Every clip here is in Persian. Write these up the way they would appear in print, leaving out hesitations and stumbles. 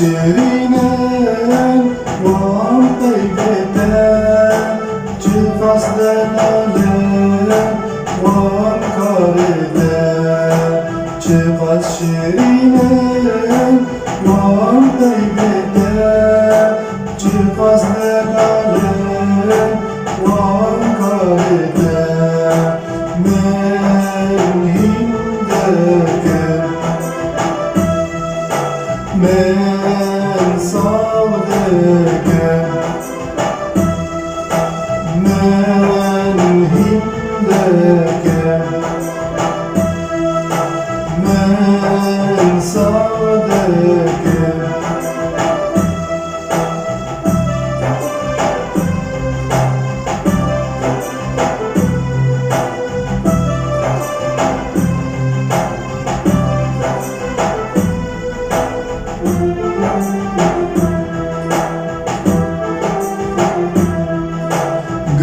شیرینه وام قیبته چه فصل لاله وام کارده چقدر شیرینه وام قیبته چه فصل لاله وام کارده من هندکه من صادقه من هندکه من صادقه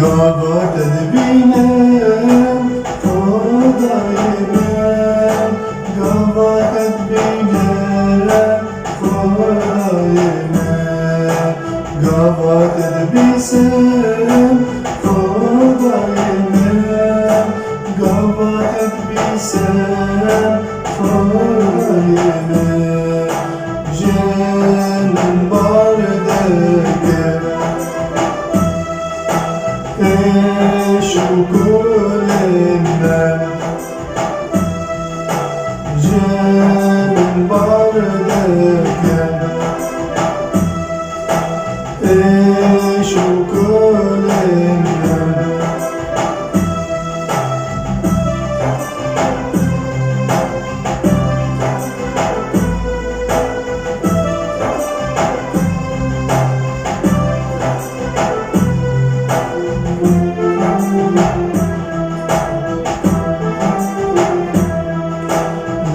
گاوا تدبینم خدای من گاوا تدبینم خدای من گاوا تدبیسم خدای من گاوا تدبیسم خدای من جنم باردگه شکرینم جنم باردگه شکرینم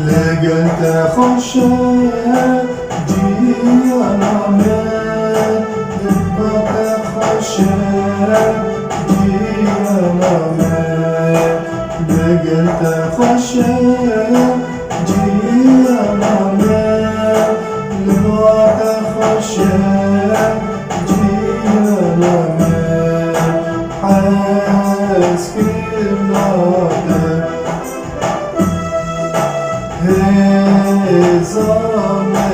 لگت خوشه جیانامه لگت خوشه جیانامه لگت خوشه جیانامه لگت خوشه جیانامه حس کرده هزامه